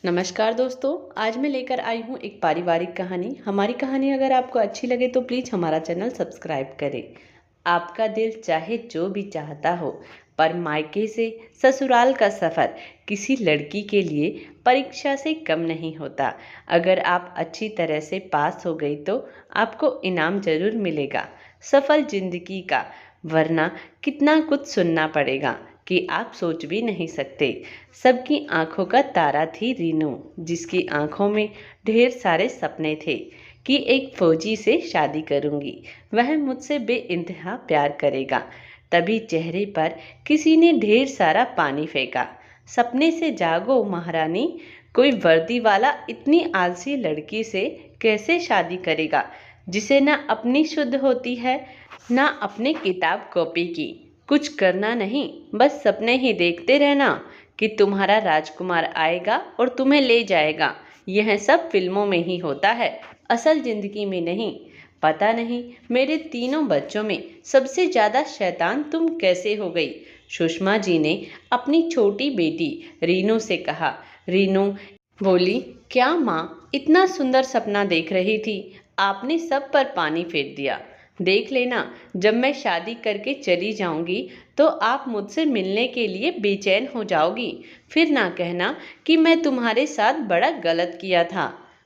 नमस्कार दोस्तों, आज मैं लेकर आई हूँ एक पारिवारिक कहानी। हमारी कहानी अगर आपको अच्छी लगे तो प्लीज़ हमारा चैनल सब्सक्राइब करें। आपका दिल चाहे जो भी चाहता हो, पर मायके से ससुराल का सफ़र किसी लड़की के लिए परीक्षा से कम नहीं होता। अगर आप अच्छी तरह से पास हो गई तो आपको इनाम ज़रूर मिलेगा, सफल जिंदगी का। वरना कितना कुछ सुनना पड़ेगा कि आप सोच भी नहीं सकते। सबकी आंखों का तारा थी रीनू, जिसकी आंखों में ढेर सारे सपने थे कि एक फौजी से शादी करूंगी, वह मुझसे बेइंतहा प्यार करेगा। तभी चेहरे पर किसी ने ढेर सारा पानी फेंका। सपने से जागो महारानी, कोई वर्दी वाला इतनी आलसी लड़की से कैसे शादी करेगा, जिसे ना अपनी शुद्ध होती है ना अपने किताब कॉपी की। कुछ करना नहीं, बस सपने ही देखते रहना कि तुम्हारा राजकुमार आएगा और तुम्हें ले जाएगा। यह सब फिल्मों में ही होता है, असल जिंदगी में नहीं। पता नहीं मेरे तीनों बच्चों में सबसे ज्यादा शैतान तुम कैसे हो गई। सुषमा जी ने अपनी छोटी बेटी रीनू से कहा। रीनू बोली, क्या माँ, इतना सुंदर सपना देख रही थी, आपने सब पर पानी फेर दिया। देख लेना, जब मैं शादी करके चली जाऊंगी तो आप मुझसे मिलने के लिए बेचैन हो जाओगी। फिर ना कहना कि मैं तुम्हारे साथ बड़ा गलत किया था।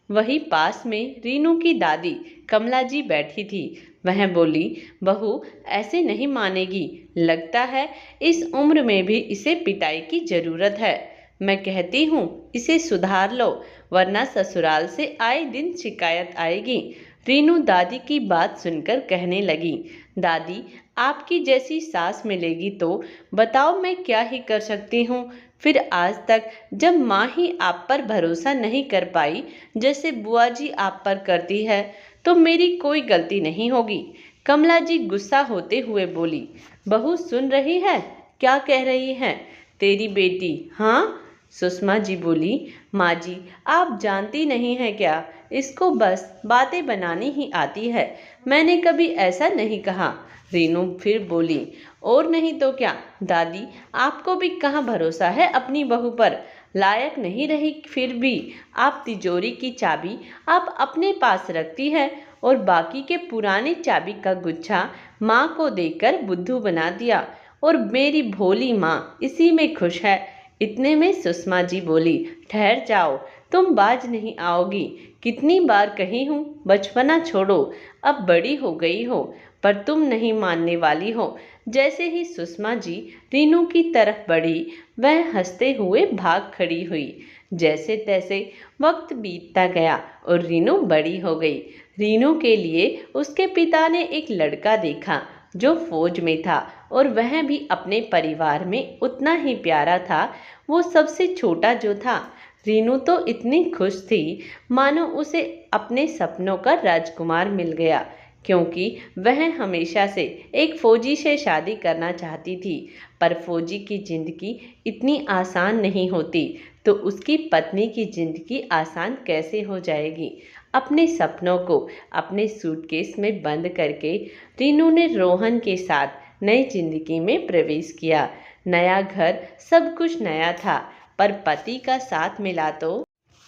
वही पास में रीनू की दादी कमला जी बैठी थी। वह बोली, बहू ऐसे नहीं मानेगी, लगता है इस उम्र में भी इसे पिटाई की जरूरत है। मैं कहती हूँ इसे सुधार लो, वरना ससुराल से आए दिन शिकायत आएगी। रीनू दादी की बात सुनकर कहने लगी, दादी आपकी जैसी सास मिलेगी तो बताओ मैं क्या ही कर सकती हूँ। फिर आज तक जब माँ ही आप पर भरोसा नहीं कर पाई जैसे बुआ जी आप पर करती है, तो मेरी कोई गलती नहीं होगी। कमला जी गुस्सा होते हुए बोली, बहू सुन रही है, क्या कह रही है तेरी बेटी? हाँ, सुषमा जी बोली, माँ जी आप जानती नहीं हैं क्या, इसको बस बातें बनानी ही आती है, मैंने कभी ऐसा नहीं कहा। रीनू फिर बोली, और नहीं तो क्या दादी, आपको भी कहाँ भरोसा है अपनी बहू पर। लायक नहीं रही फिर भी आप तिजोरी की चाबी आप अपने पास रखती है और बाकी के पुरानी चाबी का गुच्छा माँ को देकर बुद्धू बना दिया, और मेरी भोली माँ इसी में खुश है। इतने में सुषमा जी बोली, ठहर जाओ, तुम बाज नहीं आओगी। कितनी बार कही हूँ बचपना छोड़ो, अब बड़ी हो गई हो, पर तुम नहीं मानने वाली हो। जैसे ही सुषमा जी रीनू की तरफ बढ़ी, वह हंसते हुए भाग खड़ी हुई। जैसे तैसे वक्त बीतता गया और रीनू बड़ी हो गई। रीनू के लिए उसके पिता ने एक लड़का देखा जो फौज में था, और वह भी अपने परिवार में उतना ही प्यारा था। वो सबसे छोटा जो था। रीनू तो इतनी खुश थी मानो उसे अपने सपनों का राजकुमार मिल गया, क्योंकि वह हमेशा से एक फौजी से शादी करना चाहती थी। पर फौजी की जिंदगी इतनी आसान नहीं होती, तो उसकी पत्नी की जिंदगी आसान कैसे हो जाएगी। अपने सपनों को अपने सूटकेस में बंद करके रीनू ने रोहन के साथ नई जिंदगी में प्रवेश किया। नया घर, सब कुछ नया था, पर पति का साथ मिला तो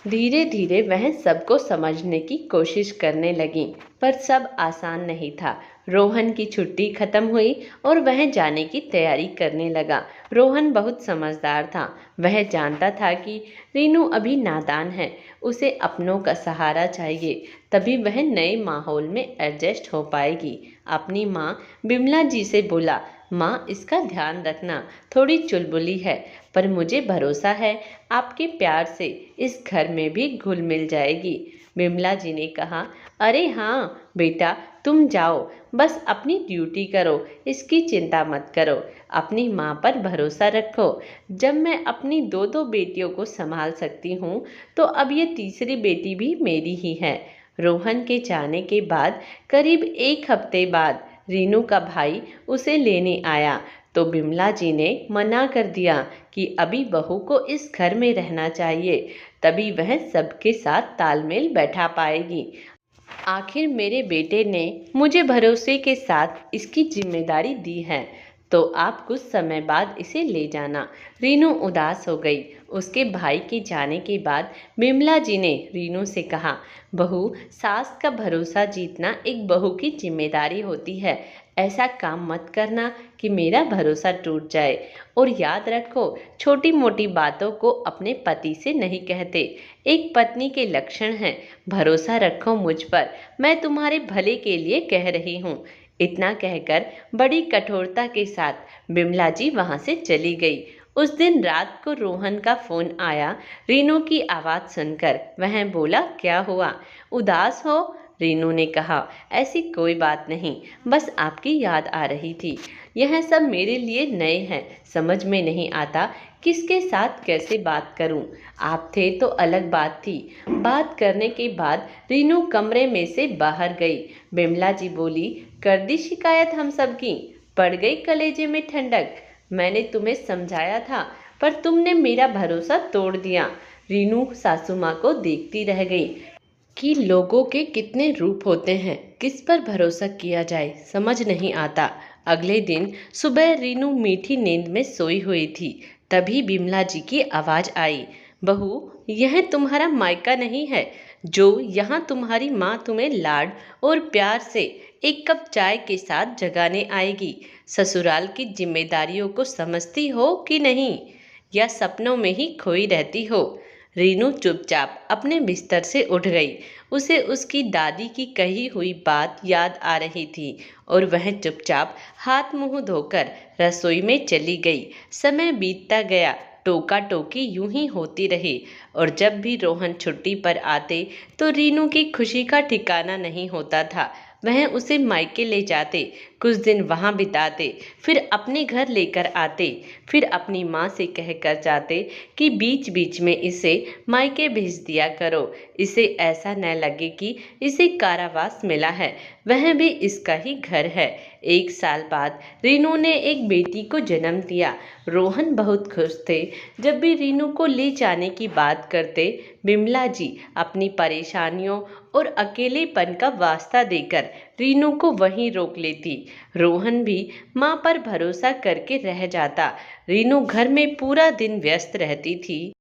धीरे धीरे वह सबको समझने की कोशिश करने लगी। पर सब आसान नहीं था। रोहन की छुट्टी खत्म हुई और वह जाने की तैयारी करने लगा। रोहन बहुत समझदार था। वह जानता था कि रीनू अभी नादान है, उसे अपनों का सहारा चाहिए, तभी वह नए माहौल में एडजस्ट हो पाएगी। अपनी माँ बिमला जी से बोला, माँ इसका ध्यान रखना, थोड़ी चुलबुली है, पर मुझे भरोसा है आपके प्यार से इस घर में भी घुल मिल जाएगी। बिमला जी ने कहा, अरे हाँ बेटा, तुम जाओ, बस अपनी ड्यूटी करो, इसकी चिंता मत करो, अपनी माँ पर भरोसा रखो। जब मैं अपनी दो दो बेटियों को संभाल सकती हूँ, तो अब ये तीसरी बेटी भी मेरी ही है। रोहन के जाने के बाद करीब एक हफ्ते बाद रीनू का भाई उसे लेने आया, तो बिमला जी ने मना कर दिया कि अभी बहू को इस घर में रहना चाहिए, तभी वह सबके साथ तालमेल बैठा पाएगी। आखिर मेरे बेटे ने मुझे भरोसे के साथ इसकी जिम्मेदारी दी है, तो आप कुछ समय बाद इसे ले जाना। रीनू उदास हो गई। उसके भाई के जाने के बाद बिमला जी ने रीनू से कहा, बहू, सास का भरोसा जीतना एक बहू की जिम्मेदारी होती है। ऐसा काम मत करना कि मेरा भरोसा टूट जाए। और याद रखो, छोटी मोटी बातों को अपने पति से नहीं कहते। एक पत्नी के लक्षण हैं। भरोसा रखो मुझ पर, मैं तुम्हारे भले के लिए कह रही हूँ। इतना कहकर बड़ी कठोरता के साथ बिमला जी वहां से चली गई। उस दिन रात को रोहन का फोन आया। रीनू की आवाज सुनकर वह बोला, क्या हुआ, उदास हो? रीनू ने कहा, ऐसी कोई बात नहीं, बस आपकी याद आ रही थी। यह सब मेरे लिए नए हैं, समझ में नहीं आता किसके साथ कैसे बात करूं। आप थे तो अलग बात थी। बात करने के बाद रीनू कमरे में से बाहर गई। बिमला जी बोली, कर दी शिकायत हम सब की? पड़ गई कलेजे में ठंडक? मैंने तुम्हें समझाया था, पर तुमने मेरा भरोसा तोड़ दिया। रीनू सासू माँ को देखती रह गई कि लोगों के कितने रूप होते हैं, किस पर भरोसा किया जाए समझ नहीं आता। अगले दिन सुबह रीनू मीठी नींद में सोई हुई थी। तभी बिमला जी की आवाज आई, बहू, यह तुम्हारा मायका नहीं है जो यहाँ तुम्हारी माँ तुम्हें लाड और प्यार से एक कप चाय के साथ जगाने आएगी। ससुराल की जिम्मेदारियों को समझती हो कि नहीं, या सपनों में ही खोई रहती हो? रीनू चुपचाप अपने बिस्तर से उठ गई। उसे उसकी दादी की कही हुई बात याद आ रही थी और वह चुपचाप हाथ मुंह धोकर रसोई में चली गई। समय बीतता गया, टोका टोकी यूं ही होती रही और जब भी रोहन छुट्टी पर आते तो रीनू की खुशी का ठिकाना नहीं होता था। वह उसे मायके ले जाते, कुछ दिन वहां बिताते, फिर अपने घर लेकर आते, फिर अपनी माँ से कहकर जाते कि बीच बीच में इसे मायके भेज दिया करो, इसे ऐसा न लगे कि इसे कारावास मिला है, वह भी इसका ही घर है। 1 साल बाद रीनू ने एक बेटी को जन्म दिया। रोहन बहुत खुश थे। जब भी रीनू को ले जाने की बात करते, बिमला जी अपनी परेशानियों और अकेलेपन का वास्ता देकर रीनू को वहीं रोक लेती। रोहन भी माँ पर भरोसा करके रह जाता। रीनू घर में पूरा दिन व्यस्त रहती थी।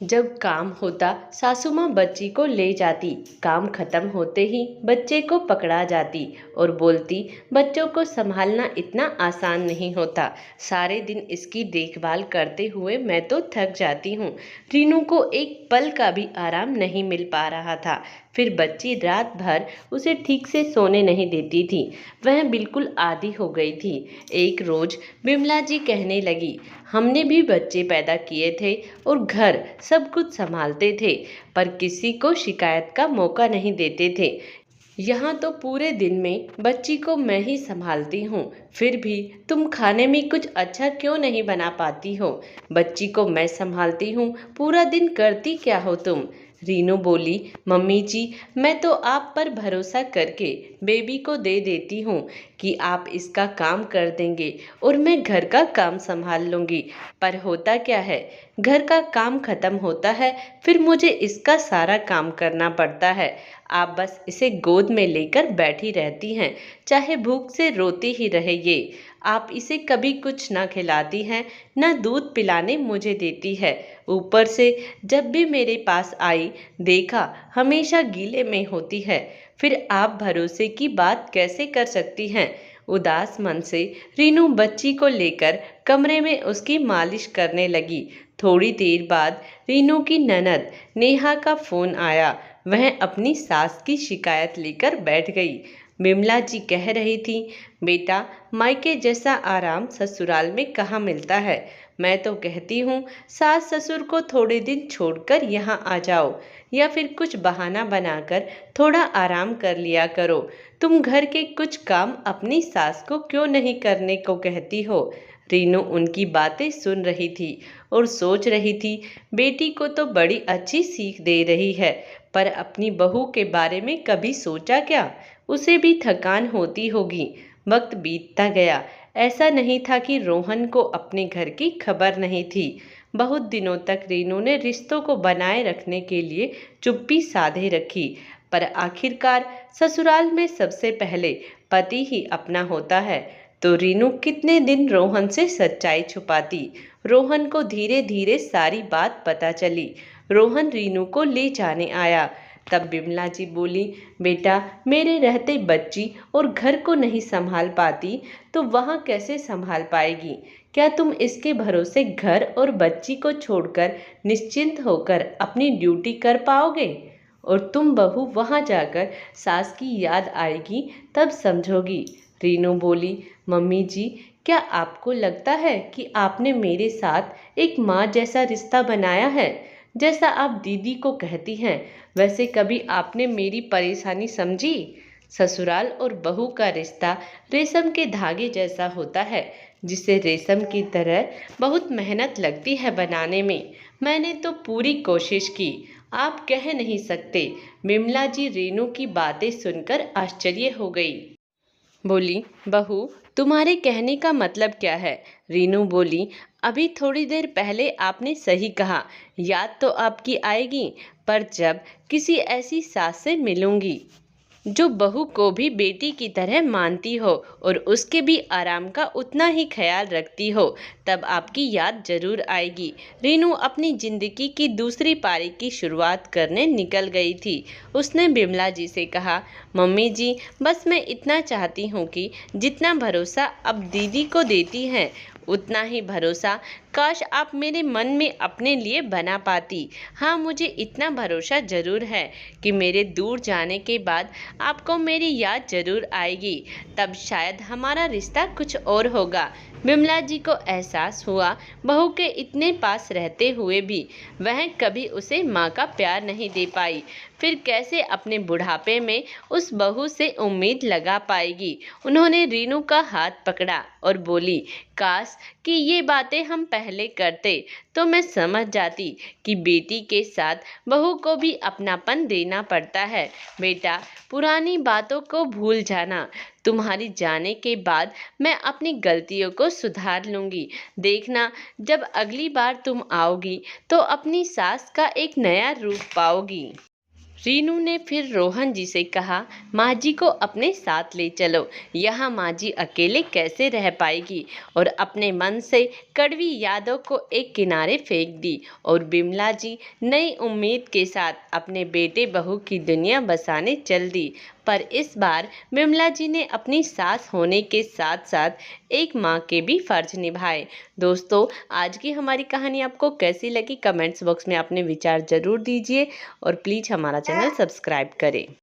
जब काम होता सासू माँ बच्ची को ले जाती, काम खत्म होते ही बच्चे को पकड़ा जाती और बोलती, बच्चों को संभालना इतना आसान नहीं होता, सारे दिन इसकी देखभाल करते हुए मैं तो थक जाती हूँ। रीनू को एक पल का भी आराम नहीं मिल पा रहा था। फिर बच्ची रात भर उसे ठीक से सोने नहीं देती थी। वह बिल्कुल आदी हो गई थी। एक रोज बिमला जी कहने लगी, हमने भी बच्चे पैदा किए थे और घर सब कुछ संभालते थे, पर किसी को शिकायत का मौका नहीं देते थे। यहाँ तो पूरे दिन में बच्ची को मैं ही संभालती हूँ, फिर भी तुम खाने में कुछ अच्छा क्यों नहीं बना पाती हो? बच्ची को मैं संभालती हूँ, पूरा दिन करती क्या हो तुम? रीनू बोली, मम्मी जी, मैं तो आप पर भरोसा करके बेबी को दे देती हूँ कि आप इसका काम कर देंगे और मैं घर का काम संभाल लूँगी। पर होता क्या है, घर का काम खत्म होता है, फिर मुझे इसका सारा काम करना पड़ता है। आप बस इसे गोद में लेकर बैठी रहती हैं, चाहे भूख से रोती ही रहे ये। आप इसे कभी कुछ ना खिलाती हैं, ना दूध पिलाने मुझे देती है। ऊपर से जब भी मेरे पास आई देखा, हमेशा गीले में होती है। फिर आप भरोसे की बात कैसे कर सकती हैं? उदास मन से रीनू बच्ची को लेकर कमरे में उसकी मालिश करने लगी। थोड़ी देर बाद रीनू की ननद नेहा का फोन आया। वह अपनी सास की शिकायत लेकर बैठ गई। बिमला जी कह रही थी, बेटा, मायके जैसा आराम ससुराल में कहाँ मिलता है। मैं तो कहती हूँ सास ससुर को थोड़े दिन छोड़कर यहाँ आ जाओ, या फिर कुछ बहाना बनाकर थोड़ा आराम कर लिया करो। तुम घर के कुछ काम अपनी सास को क्यों नहीं करने को कहती हो? रीनू उनकी बातें सुन रही थी और सोच रही थी, बेटी को तो बड़ी अच्छी सीख दे रही है, पर अपनी बहू के बारे में कभी सोचा क्या? उसे भी थकान होती होगी। वक्त बीतता गया। ऐसा नहीं था कि रोहन को अपने घर की खबर नहीं थी। बहुत दिनों तक रीनू ने रिश्तों को बनाए रखने के लिए चुप्पी साधे रखी, पर आखिरकार ससुराल में सबसे पहले पति ही अपना होता है। तो रीनू कितने दिन रोहन से सच्चाई छुपाती? रोहन को धीरे धीरे सारी बात पता चली। रोहन रीनू को ले जाने आया। तब बिमला जी बोली, बेटा, मेरे रहते बच्ची और घर को नहीं संभाल पाती तो वहाँ कैसे संभाल पाएगी? क्या तुम इसके भरोसे घर और बच्ची को छोड़कर निश्चिंत होकर अपनी ड्यूटी कर पाओगे? और तुम बहू वहाँ जाकर सास की याद आएगी तब समझोगी। रीनू बोली, मम्मी जी, क्या आपको लगता है कि आपने मेरे साथ एक माँ जैसा रिश्ता बनाया है? जैसा आप दीदी को कहती हैं, वैसे कभी आपने मेरी परेशानी समझी? ससुराल और बहू का रिश्ता रेशम के धागे जैसा होता है, जिसे रेशम की तरह बहुत मेहनत लगती है बनाने में। मैंने तो पूरी कोशिश की, आप कह नहीं सकते। बिमला जी रीनू की बातें सुनकर आश्चर्य हो गई। बोली, बहू, तुम्हारे कहने का मतलब क्या है? रीनू बोली, अभी थोड़ी देर पहले आपने सही कहा, याद तो आपकी आएगी, पर जब किसी ऐसी सास से मिलूंगी जो बहू को भी बेटी की तरह मानती हो और उसके भी आराम का उतना ही ख्याल रखती हो, तब आपकी याद जरूर आएगी। रीनू अपनी जिंदगी की दूसरी पारी की शुरुआत करने निकल गई थी। उसने बिमला जी से कहा, मम्मी जी, बस मैं इतना चाहती हूँ कि जितना भरोसा अब दीदी को देती हैं, उतना ही भरोसा काश आप मेरे मन में अपने लिए बना पाती। हाँ, मुझे इतना भरोसा जरूर है कि मेरे दूर जाने के बाद आपको मेरी याद जरूर आएगी। तब शायद हमारा रिश्ता कुछ और होगा। बिमला जी को एहसास हुआ, बहू के इतने पास रहते हुए भी वह कभी उसे माँ का प्यार नहीं दे पाई, फिर कैसे अपने बुढ़ापे में उस बहू से उम्मीद लगा पाएगी। उन्होंने रीनू का हाथ पकड़ा और बोली, काश कि ये बातें हम पहले करते तो मैं समझ जाती कि बेटी के साथ बहू को भी अपनापन देना पड़ता है। बेटा, पुरानी बातों को भूल जाना। तुम्हारी जाने के बाद मैं अपनी गलतियों को सुधार लूंगी। देखना, जब अगली बार तुम आओगी तो अपनी सास का एक नया रूप पाओगी। रीनू ने फिर रोहन जी से कहा, माँ जी को अपने साथ ले चलो, यहाँ माँ जी अकेले कैसे रह पाएगी? और अपने मन से कड़वी यादों को एक किनारे फेंक दी और बिमला जी नई उम्मीद के साथ अपने बेटे बहू की दुनिया बसाने चल दी। पर इस बार बिमला जी ने अपनी सास होने के साथ साथ एक माँ के भी फर्ज निभाए। दोस्तों, आज की हमारी कहानी आपको कैसी लगी? कमेंट्स बॉक्स में अपने विचार जरूर दीजिए और प्लीज़ हमारा चैनल सब्सक्राइब करें।